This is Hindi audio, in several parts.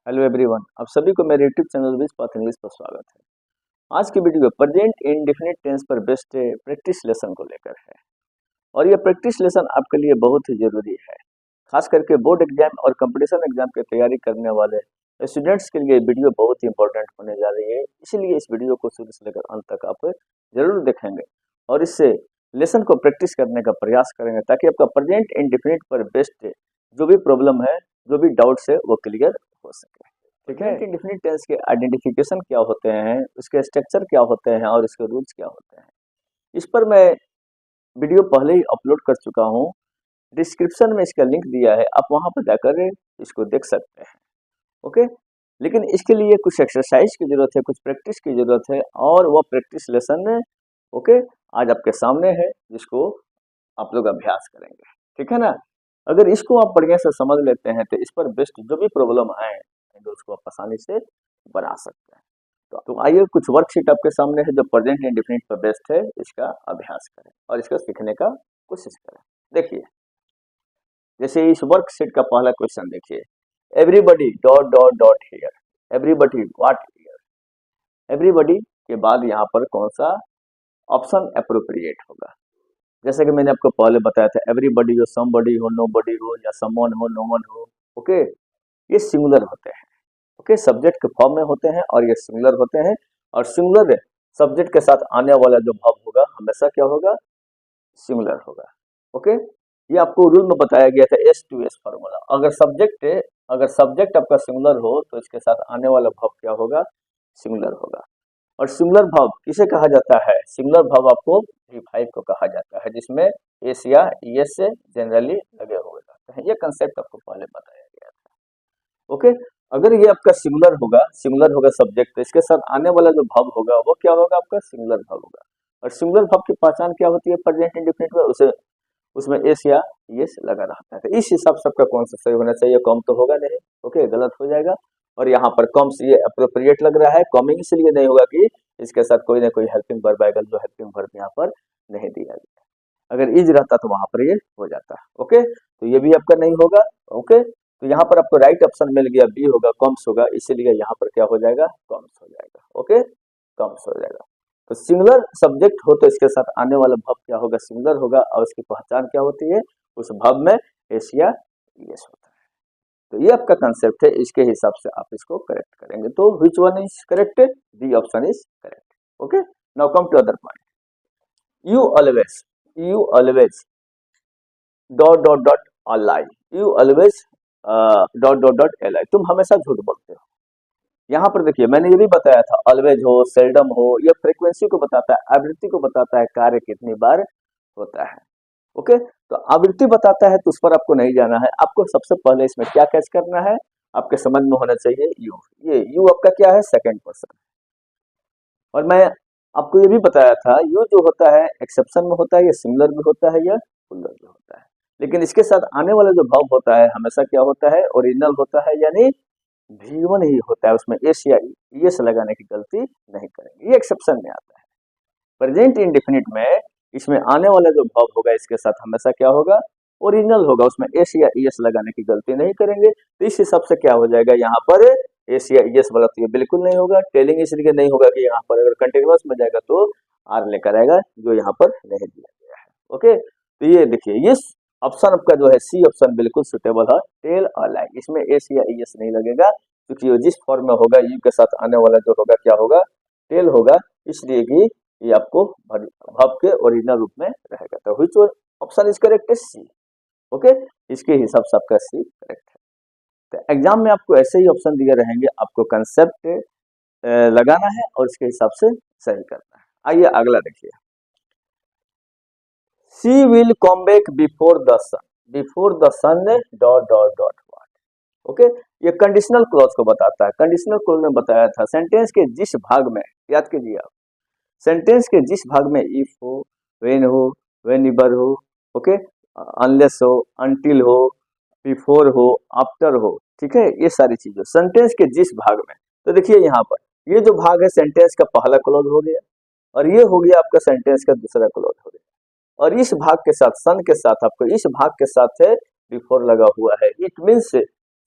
हेलो एवरीवन, आप सभी को मेरे यूट्यूब चैनल विज पाथ इंग्लिश पर स्वागत है। आज की वीडियो प्रेजेंट इंडेफिनिट टेंस पर बेस्ड प्रैक्टिस लेसन को लेकर है और यह प्रैक्टिस लेसन आपके लिए बहुत ही जरूरी है। खास करके बोर्ड एग्जाम और कंपटीशन एग्जाम की तैयारी करने वाले स्टूडेंट्स के लिए वीडियो बहुत ही इंपॉर्टेंट होने जा रही है। इसीलिए इस वीडियो को शुरू से लेकर अंत तक आप जरूर देखेंगे और इससे लेसन को प्रैक्टिस करने का प्रयास करेंगे ताकि आपका प्रेजेंट इंडेफिनिट पर बेस्ड जो भी प्रॉब्लम है, जो भी डाउट्स है, वो क्लियर हो सके। ठीक है, इंडेफिनिट टेंस के आइडेंटिफिकेशन क्या होते हैं, उसके स्ट्रक्चर क्या होते हैं और उसके रूल्स क्या होते हैं, इस पर मैं वीडियो पहले ही अपलोड कर चुका हूँ। डिस्क्रिप्शन में इसका लिंक दिया है, आप वहां पर जाकर इसको देख सकते हैं। ओके, लेकिन इसके लिए कुछ एक्सरसाइज की जरूरत है, कुछ प्रैक्टिस की जरूरत है और वह प्रैक्टिस लेसन ओके आज आपके सामने है, जिसको आप लोग अभ्यास करेंगे। ठीक है ना। अगर इसको आप बढ़िया से समझ लेते हैं तो इस पर बेस्ट जो भी प्रॉब्लम आए उसको आप आसानी से बना सकते हैं। तो आइए, कुछ वर्कशीट आपके सामने है जो प्रेजेंट इंडेफिनिट पर बेस्ड है, इसका अभ्यास करें और इसको सीखने का कोशिश करें। देखिए, जैसे इस वर्कशीट का पहला क्वेश्चन देखिए, everybody dot dot dot here, everybody what here. Everybody के बाद यहाँ पर कौन सा ऑप्शन अप्रोप्रिएट होगा। जैसे कि मैंने आपको पहले बताया था, एवरीबडी हो, समबडी हो, नोबडी हो या समवन हो, नोवन हो। ओके, ये सिंगुलर होते हैं। ओके, सब्जेक्ट के फॉर्म में होते हैं और ये सिंगुलर होते हैं और सिंगुलर सब्जेक्ट के साथ आने वाला जो वर्ब होगा हमेशा क्या होगा, सिंगुलर होगा। ओके, ये आपको रूल में बताया गया था, S2S फॉर्मूला। अगर सब्जेक्ट आपका सिंगुलर हो तो इसके साथ आने वाला वर्ब क्या होगा, सिंगुलर होगा। और सिंगुलर वर्ब किसे कहा जाता है, सिंगुलर वर्ब आपको V5 को कहा जाता है, जिसमें एस या ES से जनरली लगे हुए रहते हैं। ये कंसेप्ट आपको पहले बताया गया था। ओके, अगर ये आपका सिंगुलर होगा सब्जेक्ट, तो इसके साथ आने वाला जो वर्ब होगा वो क्या होगा, आपका सिंगुलर वर्ब होगा। और सिंगुलर वर्ब की पहचान क्या होती है प्रेजेंट इंडेफिनिट में, उसमें एस या ES लगा रहता है। तो इस हिसाब से आपका कौन सा सही होना चाहिए, कम तो होगा नहीं। ओके, गलत हो जाएगा। और यहाँ पर कम से ये अप्रोप्रिएट लग रहा है, कमिंग इसलिए नहीं होगा कि इसके साथ कोई ना कोई हेल्पिंग वर्ब आएगा, जो हेल्पिंग वर्ब यहाँ पर नहीं दिया गया। अगर इज रहता तो वहां पर ये हो जाता। ओके, तो ये भी आपका नहीं होगा। ओके, तो यहाँ पर आपको राइट ऑप्शन मिल गया, बी होगा, कम्स होगा, इसीलिए यहाँ पर क्या हो जाएगा, कम्स हो जाएगा। ओके, कम्स हो जाएगा। तो सिंगुलर सब्जेक्ट हो तो इसके साथ आने वाला वर्ब क्या होगा, सिंगुलर होगा। और उसकी पहचान क्या होती है, उस वर्ब में एस या ES होता है। तो ये आपका कंसेप्ट है, इसके हिसाब से आप इसको करेक्ट करेंगे। तो which one is correct, D option is correct. Okay, now come to other point. You always dot dot dot lie, you always dot dot dot lie, तुम हमेशा झूठ बोलते हो। यहाँ पर देखिए, मैंने ये भी बताया था, ऑलवेज हो, सेल्डम हो, यह फ्रीक्वेंसी को बताता है, आवृत्ति को बताता है, कार्य कितनी बार होता है। ओके, तो आवृत्ति बताता है तो उस पर आपको नहीं जाना है। आपको सबसे पहले इसमें क्या कैच करना है, आपके समझ में होना चाहिए यू। ये यू आपका क्या है, सेकंड पर्सन। और मैं आपको ये भी बताया था, यू जो होता है एक्सेप्शन में होता है, या सिंगुलर भी होता है या प्लुरल भी होता है। लेकिन इसके साथ आने वाला जो वर्ब होता है हमेशा क्या होता है, ओरिजिनल होता है, यानी V1 ही होता है। उसमें एस या ES लगाने की गलती नहीं करेंगे, ये एक्सेप्शन में आता है। प्रेजेंट इंडेफिनिट में इसमें आने वाला जो वर्ब होगा इसके साथ हमेशा क्या होगा, ओरिजिनल होगा। उसमें एस या ES लगाने की गलती नहीं करेंगे। तो इस हिसाब से क्या हो जाएगा, यहाँ पर एस या ES वाला तो ये बिल्कुल नहीं होगा। टेलिंग इसलिए नहीं होगा कि यहाँ पर अगर कंटिन्यूअस में जाएगा तो आर लेकर आएगा, जो यहाँ पर नहीं दिया गया है। ओके, तो ये देखिए, ये ऑप्शन आपका जो है सी ऑप्शन बिल्कुल सुटेबल है, टेल और लाई। इसमें एस या ES नहीं लगेगा, क्योंकि ये जिस फॉर्म में होगा यू के साथ आने वाला जो होगा क्या होगा, टेल होगा, इसलिए कि ये आपको वर्ब के ओरिजिनल रूप में रहेगा। तो which option is correct, C. Okay, इसके हिसाब से आपका सी करेक्ट है। तो एग्जाम में आपको ऐसे ही ऑप्शन दिए रहेंगे, आपको कंसेप्ट लगाना है और इसके हिसाब से सही करना है। आइए अगला देखिए, she will come back before the sun dot dot dot what. Okay, ये कंडीशनल क्लॉज को बताता है। कंडीशनल क्लॉज में बताया था, सेंटेंस के जिस भाग में, याद कीजिए आप, सेंटेंस के जिस भाग में इफ हो, व्हेन हो, व्हेनेवर हो, ओके, अनलेस हो, अनटिल हो, बिफोर हो, आफ्टर हो, ठीक है, ये सारी चीजें सेंटेंस के जिस भाग में। तो देखिए यहाँ पर ये जो भाग है सेंटेंस का पहला क्लॉज हो गया, और ये हो गया आपका सेंटेंस का दूसरा क्लॉज हो गया। और इस भाग के साथ, सन के साथ, आपको इस भाग के साथ है बिफोर लगा हुआ है। इट मीन्स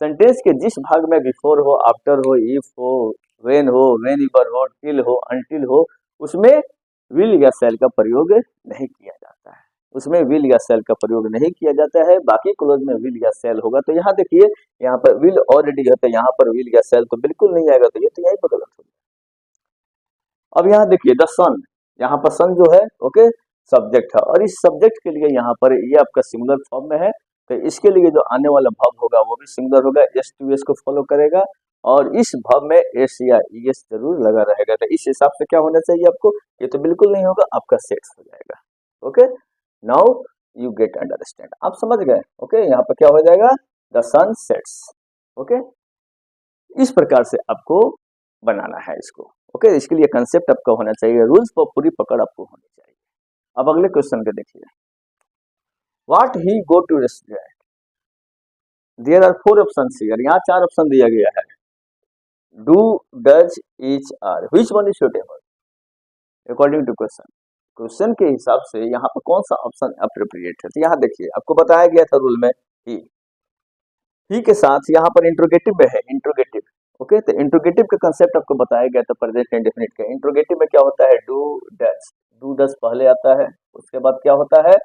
सेंटेंस के जिस भाग में बिफोर हो, आफ्टर हो, इफ हो, व्हेन हो, व्हेन एवर हो, टिल हो, अनटिल हो, उसमें विल या शैल का प्रयोग नहीं किया जाता है। उसमें विल या शैल का प्रयोग नहीं किया जाता है। बाकी क्लोज में विल या शैल होगा। तो यहाँ देखिए, यहाँ पर विल ऑलरेडी है तो यहाँ पर विल या शैल तो बिल्कुल नहीं आएगा। तो ये तो यहीं पर गलत हो गया। अब यहाँ देखिए द सन, यहाँ पर सन जो है ओके सब्जेक्ट है, और इस सब्जेक्ट के लिए यहाँ पर ये आपका सिंगुलर फॉर्म में है। तो इसके लिए जो आने वाला वर्ब होगा वो भी सिंगुलर होगा, एस टू एस को फॉलो करेगा, और इस वर्ब में एस या एस जरूर लगा रहेगा। तो इस हिसाब से क्या होना चाहिए आपको, ये तो बिल्कुल नहीं होगा, आपका सेट्स हो जाएगा। Okay, now you get understand, आप समझ गए। ओके, यहाँ पर क्या हो जाएगा, द सन सेट्स। ओके, इस प्रकार से आपको बनाना है इसको। ओके, इसके लिए कंसेप्ट आपका होना चाहिए, रूल्स पर पूरी पकड़ आपको होनी चाहिए। अब अगले क्वेश्चन को देखिए, what he go to restaurant, there are 4 option here, यहाँ 4 ऑप्शन दिया गया है, do, does, is, are, which one is suitable according to question. Question के हिसाब से यहाँ पर कौन सा ऑप्शन अप्रोप्रिएट है। तो यहाँ देखिए आपको बताया गया था रूल में ही के साथ यहाँ पर इंट्रोगेटिव में है, इंट्रोगेटिव। ओके, तो इंट्रोगेटिव का कंसेप्ट आपको बताया गया था प्रेजेंट इंडेफिनिट का। इंट्रोगेटिव में क्या होता है, डू डज, डू डज पहले आता है, उसके बाद क्या होता है,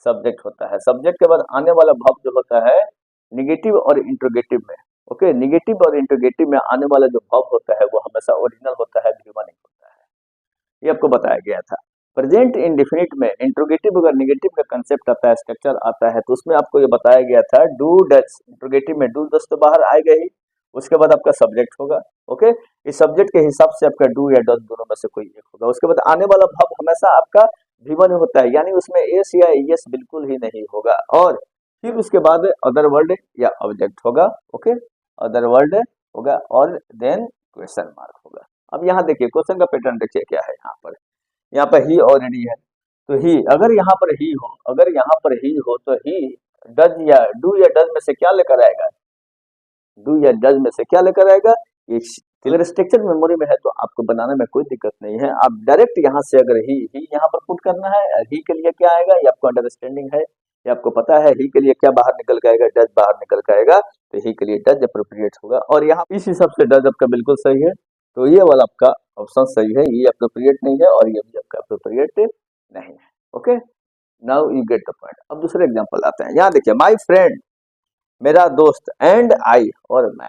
सब्जेक्ट होता है, सब्जेक्ट के बाद आने वाला वर्ब जो होता है निगेटिव और इंट्रोगेटिव में। ओके, निगेटिव और इंट्रोगेटिव में आने वाला जो वर्ब होता है वो हमेशा ओरिजिनल होता है, V1 होता है, ये आपको बताया गया था। प्रेजेंट इंडेफिनिट में इंट्रोगेटिव अगर निगेटिव का कंसेप्ट आता है, स्ट्रक्चर आता है, तो उसमें आपको ये बताया गया था डू डज, इंट्रोगेटिव में डू डज तो बाहर आएगा ही, उसके बाद आपका सब्जेक्ट होगा। ओके, इस सब्जेक्ट के हिसाब से आपका डू या डज दोनों में से कोई एक होगा। उसके बाद आने वाला वर्ब हमेशा आपका V1 होता है, यानी उसमें एस या एस बिल्कुल ही नहीं होगा, और फिर उसके बाद अदर वर्ड या ऑब्जेक्ट होगा। ओके, अदर वर्ड होगा और देन क्वेश्चन मार्क होगा। अब यहाँ देखिए क्वेश्चन का पैटर्न देखिए क्या है, यहाँ पर ही ऑलरेडी है, तो ही अगर यहाँ पर ही हो, अगर यहाँ पर ही हो तो ही डज या डू या डज में से क्या लेकर आएगा, डू या डज में से क्या लेकर आएगा, ये क्लियर स्ट्रक्चर मेमोरी में है तो आपको बनाने में कोई दिक्कत नहीं है। आप डायरेक्ट यहाँ से अगर ही यहाँ पर पुट करना है, ही के लिए क्या आएगा ये आपको अंडरस्टैंडिंग है, ये आपको पता है ही के लिए क्या बाहर निकल के आएगा, डज बाहर निकल के आएगा, तो ही के लिए डज अप्रोप्रिएट होगा, और यहाँ इस हिसाब से डज आपका बिल्कुल सही है। तो ये वाला आपका ऑप्शन सही है, ये अप्रोप्रिएट नहीं है और ये भी आपका अप्रोप्रिएट नहीं है। Okay, now you get the point. अब दूसरे एग्जांपल आते हैं, यहाँ देखिए माय फ्रेंड, मेरा दोस्त, एंड आई, और मैं।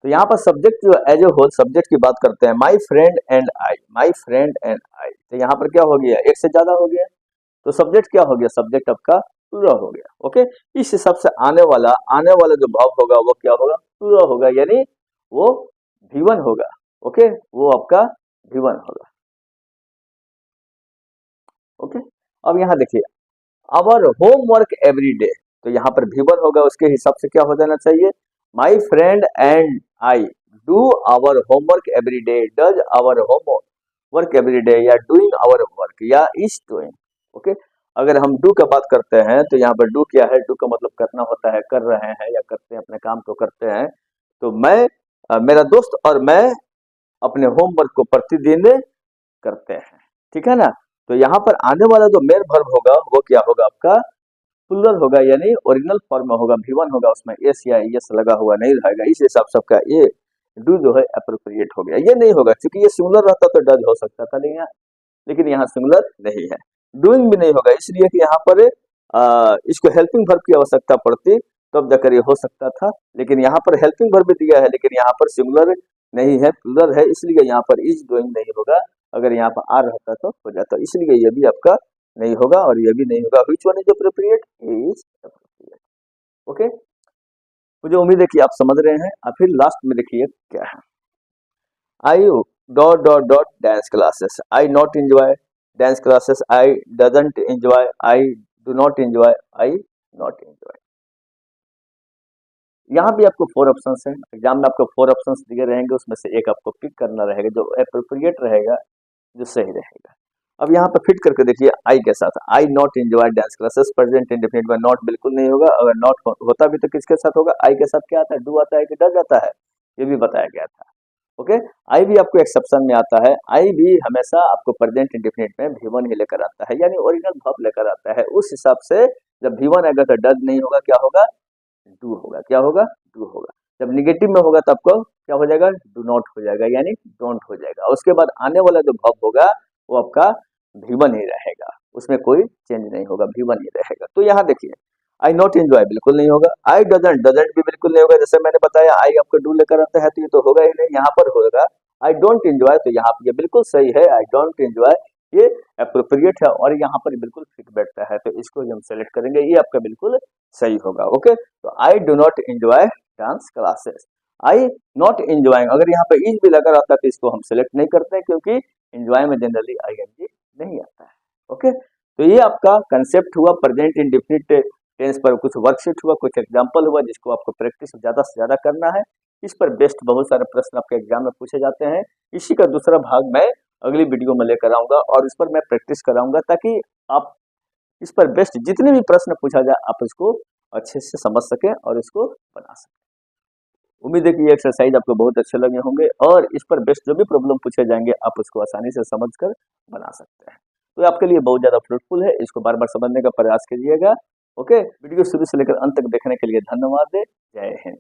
तो यहाँ पर सब्जेक्ट जो एज ए होल सब्जेक्ट की बात करते हैं, my friend and I, my friend and आई, तो यहाँ पर क्या हो गया, एक से ज्यादा हो गया, तो सब्जेक्ट क्या हो गया, सब्जेक्ट आपका प्लूरल हो गया। ओके, इस हिसाब से आने वाला जो वर्ब होगा वो क्या होगा, प्लूरल होगा, यानी वो V1 होगा। ओके, वो आपका V1 होगा। ओके, अब यहाँ देखिए आवर होमवर्क एवरी डे, तो यहाँ पर V1 होगा, उसके हिसाब से क्या हो जाना चाहिए, my friend and I do our homework every day, does our homework every day, या डूइंग आवर वर्क, या इज डूइंग। ओके, अगर हम डू का बात करते हैं तो यहाँ पर डू क्या है, डू का मतलब करना होता है, कर रहे हैं या करते हैं, अपने काम को करते हैं। तो मैं मेरा दोस्त और मैं अपने होमवर्क को प्रतिदिन करते हैं, ठीक है ना। तो यहाँ पर आने वाला जो मेन वर्ब होगा वो क्या होगा, आपका प्लूरल होगा, यानी ओरिजिनल फॉर्म में होगा, V1 होगा, उसमें एस या एस लगा हुआ नहीं रहेगा। इस हिसाब से आपका ये डू जो है अप्रोप्रिएट हो गया। ये नहीं होगा क्योंकि ये सिंगुलर रहता तो डज हो सकता था, लेकिन यहाँ सिंगुलर नहीं है। डूइंग भी नहीं होगा, इसलिए कि यहाँ पर इसको हेल्पिंग वर्ब की आवश्यकता पड़ती तब जाकर ये हो सकता था, लेकिन यहाँ पर हेल्पिंग वर्ब भी दिया है, लेकिन यहाँ पर सिंगुलर नहीं है, प्लूरल है, इसलिए यहाँ पर इज डूइंग नहीं होगा। अगर यहाँ पर आर रहता तो हो जाता, इसलिए ये भी आपका नहीं होगा और ये भी नहीं होगा। Which one is appropriate, is appropriate. Okay, मुझे उम्मीद है कि आप समझ रहे हैं। अब फिर लास्ट में देखिए क्या है, I dot dot dot dance classes, I not enjoy dance classes, I doesn't enjoy, I do not enjoy, I not enjoy. यहाँ भी आपको 4 ऑप्शंस हैं, एग्जाम में आपको 4 ऑप्शंस दिए रहेंगे, उसमें से एक आपको पिक करना रहेगा जो अप्रोप्रिएट रहेगा, जो सही रहेगा। अब यहाँ पर फिट करके देखिए आई के साथ, I not enjoy dance classes, present indefinite में नॉट बिल्कुल नहीं होगा, अगर नॉट होता भी तो किसके साथ होगा, आई के साथ क्या आता है, डू आता है कि डज आता है, ये भी बताया गया था। ओके, आई भी आपको एक्सेप्शन में आता है, आई भी हमेशा आपको प्रेजेंट इंडेफिनिट में V1 ही लेकर आता है, यानी ओरिजिनल वर्ब लेकर आता है। उस हिसाब से जब V1 आएगा तो डज नहीं होगा, क्या होगा, डू होगा। क्या होगा? डू होगा। जब निगेटिव में होगा तो आपको क्या हो जाएगा? डू नॉट हो जाएगा, यानी डोंट हो जाएगा। उसके बाद आने वाला जो वर्ब होगा वो आपका V1 ही रहेगा, उसमें कोई चेंज नहीं होगा, V1 ही रहेगा। तो यहाँ देखिए, आई नॉट एंजॉय बिल्कुल नहीं होगा, आई डजंट भी बिल्कुल नहीं होगा। जैसे मैंने बताया आई आपको डू लेकर आता है तो ये तो होगा ही नहीं। यहाँ पर होगा आई डोंट एंजॉय, तो यहाँ पर ये बिल्कुल सही है, आई डोंट एंजॉय ये अप्रोप्रिएट है और यहाँ पर बिल्कुल फिट बैठता है, तो इसको हम सेलेक्ट करेंगे, ये आपका बिल्कुल सही होगा। ओके, तो I do not enjoy dance classes, I not enjoying, अगर यहाँ पे इज भी लगा रहता है तो इसको हम सेलेक्ट नहीं करते हैं, क्योंकि एंजॉय में जनरली आईएनजी नहीं आता है। ओके, तो ये आपका कंसेप्ट हुआ प्रेजेंट इंडेफिनिट टेंस पर, कुछ वर्कशीट हुआ, कुछ एग्जांपल हुआ, जिसको आपको प्रैक्टिस ज्यादा से ज्यादा करना है। इस पर बेस्ट बहुत सारे प्रश्न आपके एग्जाम में पूछे जाते हैं। इसी का दूसरा भाग मैं अगली वीडियो में लेकर आऊंगा और इस पर मैं प्रैक्टिस कराऊंगा, ताकि आप इस पर बेस्ट जितने भी प्रश्न पूछा जाए आप इसको अच्छे से समझ सकें और इसको बना सकें। उम्मीद है कि ये एक्सरसाइज आपको बहुत अच्छे लगे होंगे और इस पर बेस्ट जो भी प्रॉब्लम पूछे जाएंगे आप उसको आसानी से समझकर बना सकते हैं। तो ये आपके लिए बहुत ज़्यादा फ्रूटफुल है, इसको बार बार समझने का प्रयास कीजिएगा। ओके, वीडियो शुरू से लेकर अंत तक देखने के लिए धन्यवाद। जय हिंद।